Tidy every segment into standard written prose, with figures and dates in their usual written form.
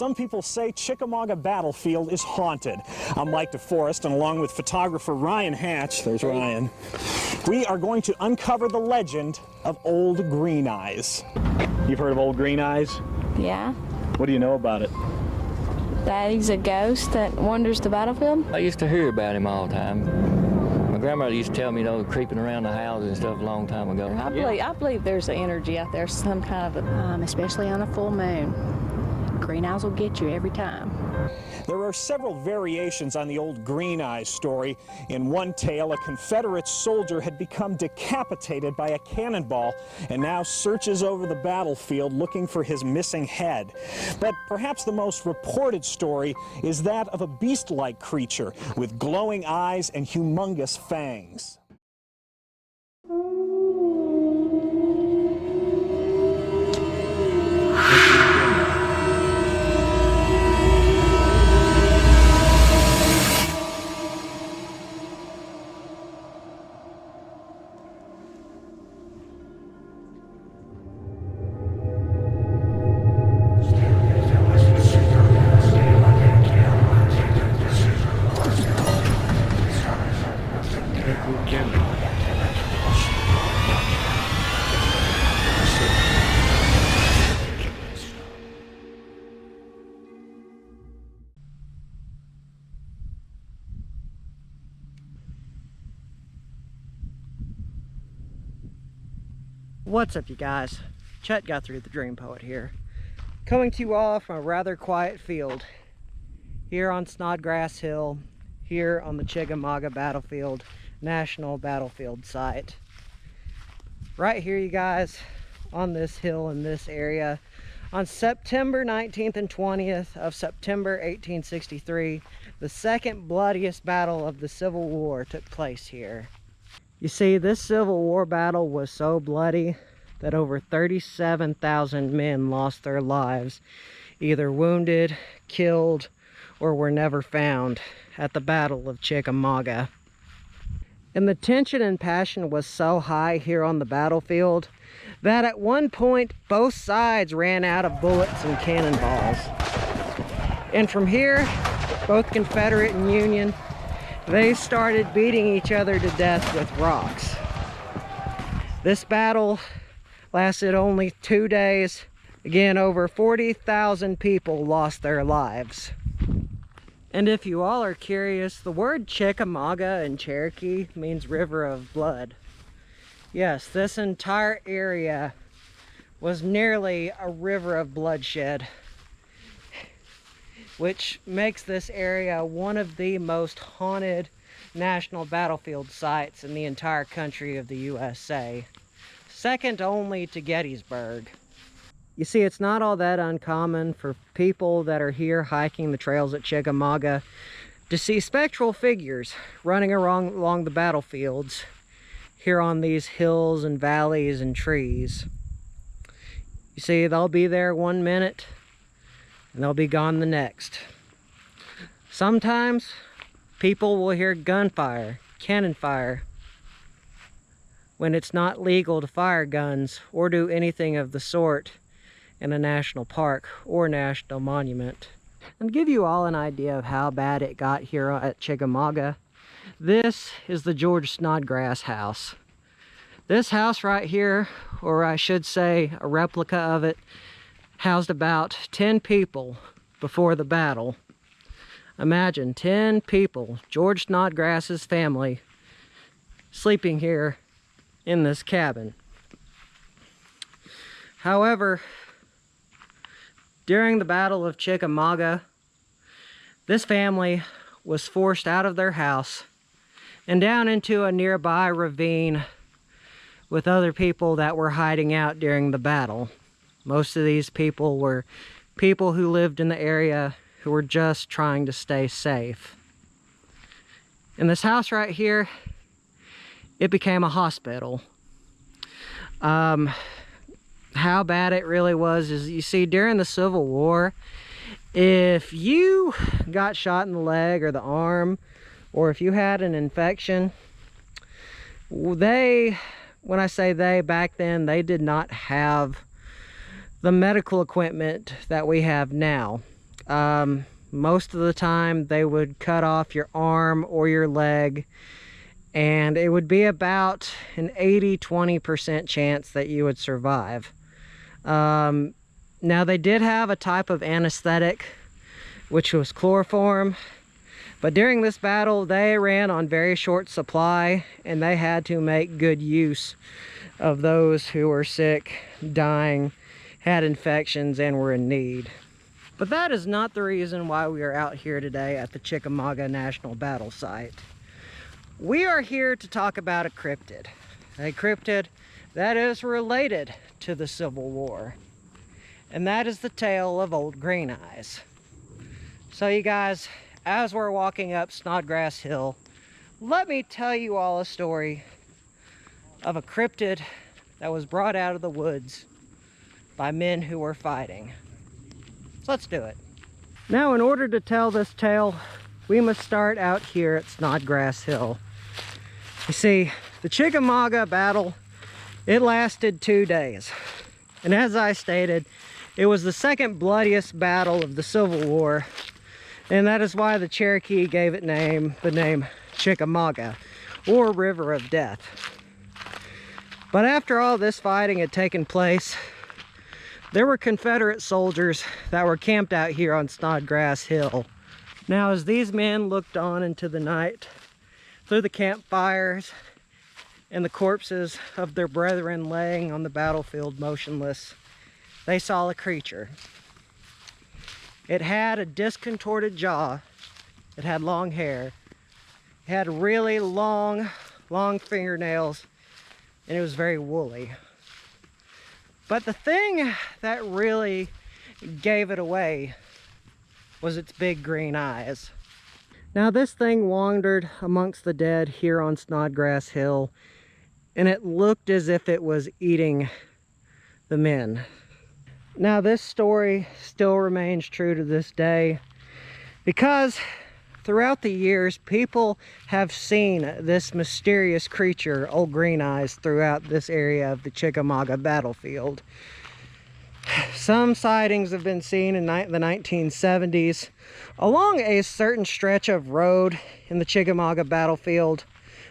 some people say Chickamauga Battlefield is haunted. I'm Mike DeForest, and along with photographer Ryan Hatch, there's Ryan, we are going to uncover the legend of Old Green Eyes. You've heard of Old Green Eyes? Yeah. What do you know about it? That he's a ghost that wanders the battlefield? I used to hear about him all the time. My grandmother used to tell me, creeping around the houses and stuff a long time ago. I believe there's an energy out there, some kind of especially on a full moon. Green Eyes will get you every time. There are several variations on the Old Green Eyes story. In one tale, a Confederate soldier had become decapitated by a cannonball and now searches over the battlefield looking for his missing head. But perhaps the most reported story is that of a beast-like creature with glowing eyes and humongous fangs. What's up, you guys? Chet-Guthrie, the Dream Poet here, coming to you all from a rather quiet field here on Snodgrass Hill, here on the Chickamauga Battlefield, National Battlefield Site. Right here, you guys, on this hill in this area, on September 19th and 20th of September 1863, the second bloodiest battle of the Civil War took place here. You see, this Civil War battle was so bloody that over 37,000 men lost their lives, either wounded, killed, or were never found at the Battle of Chickamauga. And the tension and passion was so high here on the battlefield that at one point both sides ran out of bullets and cannonballs. And from here, both Confederate and Union, they started beating each other to death with rocks. This battle lasted only 2 days. Again, over 40,000 people lost their lives. And if you all are curious, the word Chickamauga in Cherokee means river of blood. Yes, this entire area was nearly a river of bloodshed, which makes this area one of the most haunted national battlefield sites in the entire country of the USA, second only to Gettysburg. You see, it's not all that uncommon for people that are here hiking the trails at Chickamauga to see spectral figures running along the battlefields here on these hills and valleys and trees. You see, they'll be there 1 minute and they'll be gone the next. Sometimes people will hear gunfire, cannon fire, when it's not legal to fire guns or do anything of the sort in a national park or national monument. And to give you all an idea of how bad it got here at Chickamauga, this is the George Snodgrass house. This house right here, or I should say a replica of it, housed about 10 people before the battle. Imagine 10 people, George Snodgrass's family, sleeping here in this cabin. However, during the Battle of Chickamauga, this family was forced out of their house and down into a nearby ravine with other people that were hiding out during the battle. Most of these people were people who lived in the area who were just trying to stay safe. In this house right here, it became a hospital. How bad it really was is, you see, during the Civil War, if you got shot in the leg or the arm, or if you had an infection, when I say they, back then, they did not have the medical equipment that we have now. Most of the time they would cut off your arm or your leg, and it would be about an 80-20% chance that you would survive. Now they did have a type of anesthetic, which was chloroform, but during this battle they ran on very short supply, and they had to make good use of those who were sick, dying, had infections, and were in need. But that is not the reason why we are out here today at the Chickamauga National Battle Site. We are here to talk about a cryptid that is related to the Civil War. And that is the tale of Old Green Eyes. So you guys, as we're walking up Snodgrass Hill, let me tell you all a story of a cryptid that was brought out of the woods by men who were fighting. So let's do it. Now, in order to tell this tale, we must start out here at Snodgrass Hill. You see, the Chickamauga battle, it lasted 2 days. And as I stated, it was the second bloodiest battle of the Civil War, and that is why the Cherokee gave it the name Chickamauga, or River of Death. But after all this fighting had taken place, there were Confederate soldiers that were camped out here on Snodgrass Hill. Now, as these men looked on into the night, through the campfires and the corpses of their brethren laying on the battlefield motionless, they saw a creature. It had a discontorted jaw, it had long hair, it had really long fingernails, and it was very woolly. But the thing that really gave it away was its big green eyes. Now, this thing wandered amongst the dead here on Snodgrass Hill, and it looked as if it was eating the men. Now, this story still remains true to this day, because throughout the years, people have seen this mysterious creature, Old Green Eyes, throughout this area of the Chickamauga battlefield. Some sightings have been seen in the 1970s along a certain stretch of road in the Chickamauga battlefield,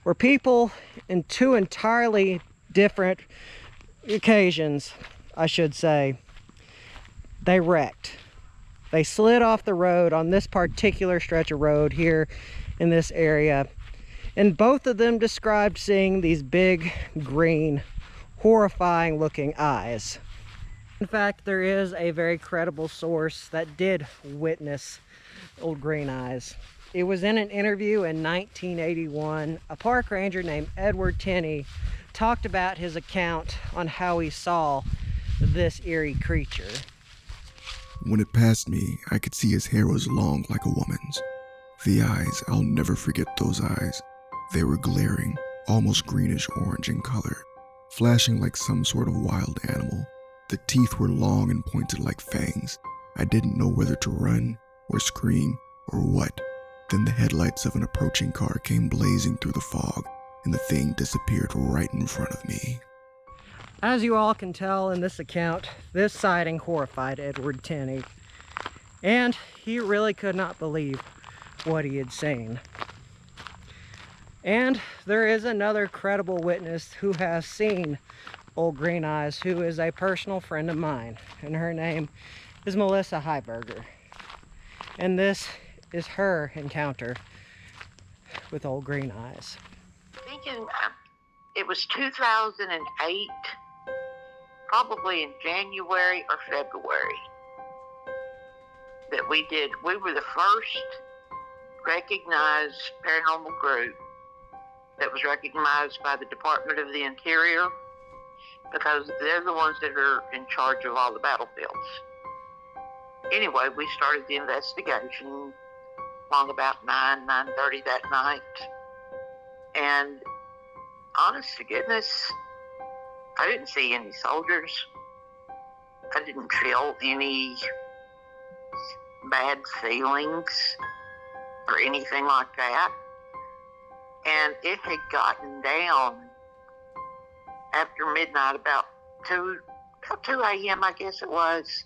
where people, in 2 entirely different occasions, I should say, they wrecked. They slid off the road on this particular stretch of road here in this area, and both of them described seeing these big, green, horrifying looking eyes. In fact, there is a very credible source that did witness Old Green Eyes. It was in an interview in 1981. A park ranger named Edward Tenney talked about his account on how he saw this eerie creature. When it passed me, I could see his hair was long like a woman's. The eyes, I'll never forget those eyes. They were glaring, almost greenish-orange in color, flashing like some sort of wild animal. The teeth were long and pointed like fangs. I didn't know whether to run, or scream, or what. Then the headlights of an approaching car came blazing through the fog, and the thing disappeared right in front of me. As you all can tell in this account, this sighting horrified Edward Tenney, and he really could not believe what he had seen. And there is another credible witness who has seen Old Green Eyes, who is a personal friend of mine, and her name is Melissa Hyberger. And this is her encounter with Old Green Eyes. Thinking it was 2008, probably in January or February, that we were the first recognized paranormal group that was recognized by the Department of the Interior, because they're the ones that are in charge of all the battlefields. Anyway, we started the investigation along about 9:30 that night. And honest to goodness, I didn't see any soldiers. I didn't feel any bad feelings or anything like that. And it had gotten down after midnight, about 2 a.m., I guess it was.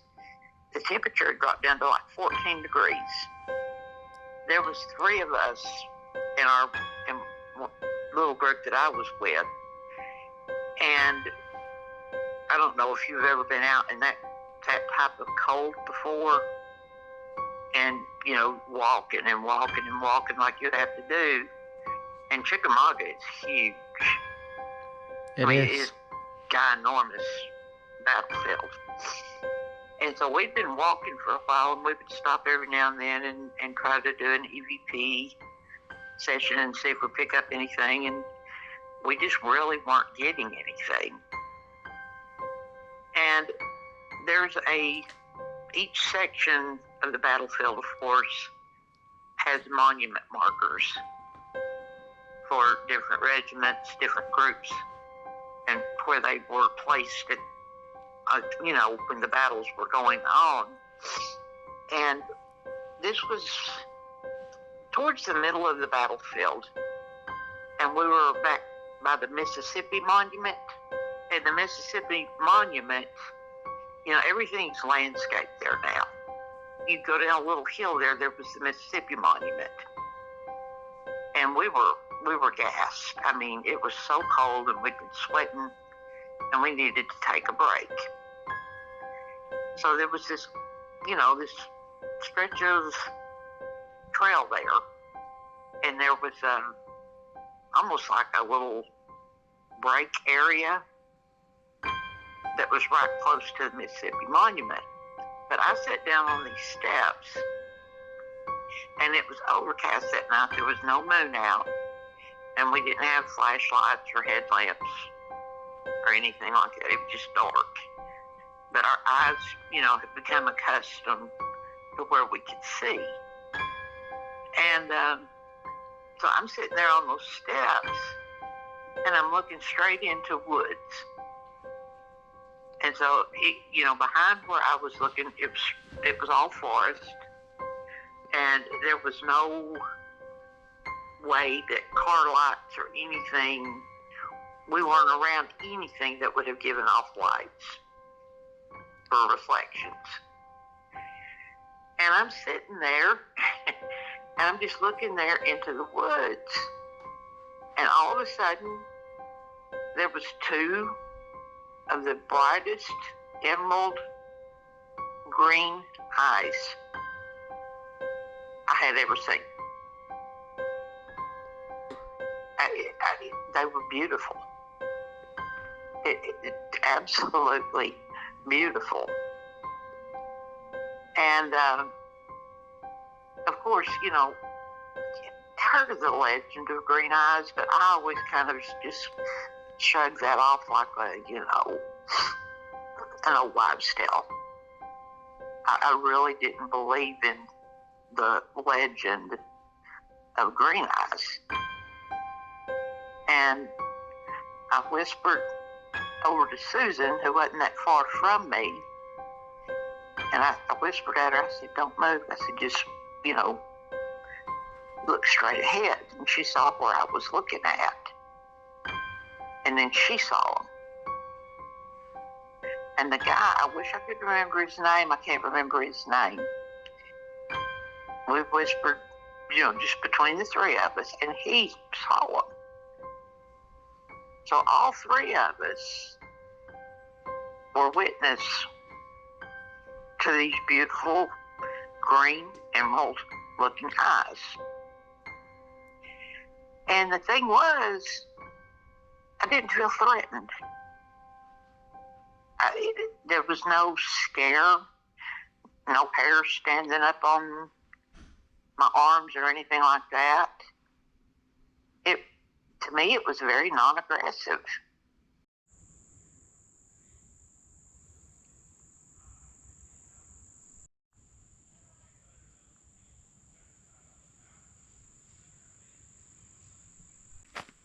the temperature had dropped down to like 14 degrees. There was 3 of us in little group that I was with, and I don't know if you've ever been out in that type of cold before, and you know, walking and walking and walking like you have to do. And Chickamauga is huge. It is. It's ginormous battlefield. And so we'd been walking for a while, and we would stop every now and then and try to do an EVP session and see if we pick up anything, and we just really weren't getting anything. And there's each section of the battlefield, of course, has monument markers for different regiments, different groups, and where they were placed at, you know, when the battles were going on. And this was towards the middle of the battlefield, and we were back by the Mississippi Monument. And the Mississippi Monument, you know, everything's landscaped there now. You go down a little hill there was the Mississippi Monument. And we were gassed. I mean, it was so cold, and we'd been sweating, and we needed to take a break. So there was this, you know, this stretch of trail there, and there was almost like a little break area that was right close to the Mississippi Monument. But I sat down on these steps, and it was overcast that night. There was no moon out, and we didn't have flashlights or headlamps or anything like that. It was just dark. But our eyes, you know, had become accustomed to where we could see. And so I'm sitting there on those steps, and I'm looking straight into woods. And so, you know, behind where I was looking, it was all forest, and there was no way that car lights or anything, we weren't around anything that would have given off lights or reflections. And I'm sitting there, and I'm just looking there into the woods, and all of a sudden, there was 2 of the brightest emerald green eyes I had ever seen. They were beautiful. It absolutely beautiful. And of course, you know, heard of the legend of green eyes, but I always kind of just shrugged that off like a, you know, an old wives' tale. I really didn't believe in the legend of green eyes. And I whispered over to Susan, who wasn't that far from me, and I whispered at her, I said, "Don't move." I said, "Just, you know, look straight ahead." And she saw where I was looking at. And then she saw him. And the guy, I wish I could remember his name. I can't remember his name. We whispered, you know, just between the 3 of us, and he saw him. So all 3 of us were witness to these beautiful green emerald looking eyes. And the thing was, I didn't feel threatened. There was no scare, no hair standing up on my arms or anything like that. To me, it was very non-aggressive.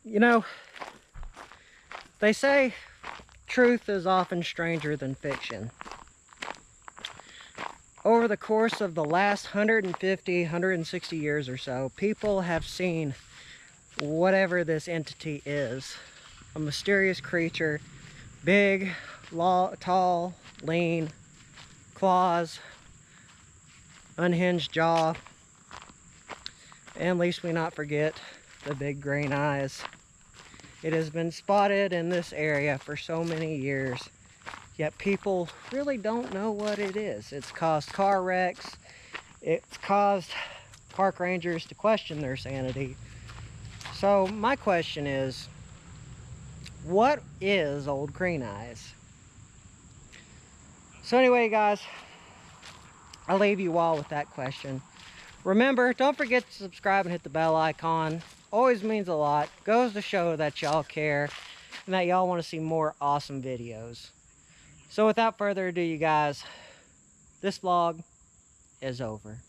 You know, they say truth is often stranger than fiction. Over the course of the last 150, 160 years or so, people have seen whatever this entity is. A mysterious creature, big, tall, lean, claws, unhinged jaw, and least we not forget the big green eyes. It has been spotted in this area for so many years, yet people really don't know what it is. It's caused car wrecks. It's caused park rangers to question their sanity. So my question is, what is old green eyes? So anyway, guys, I'll leave you all with that question. Remember, don't forget to subscribe and hit the bell icon. Always means a lot. Goes to show that y'all care and that y'all want to see more awesome videos. So without further ado, you guys, this vlog is over.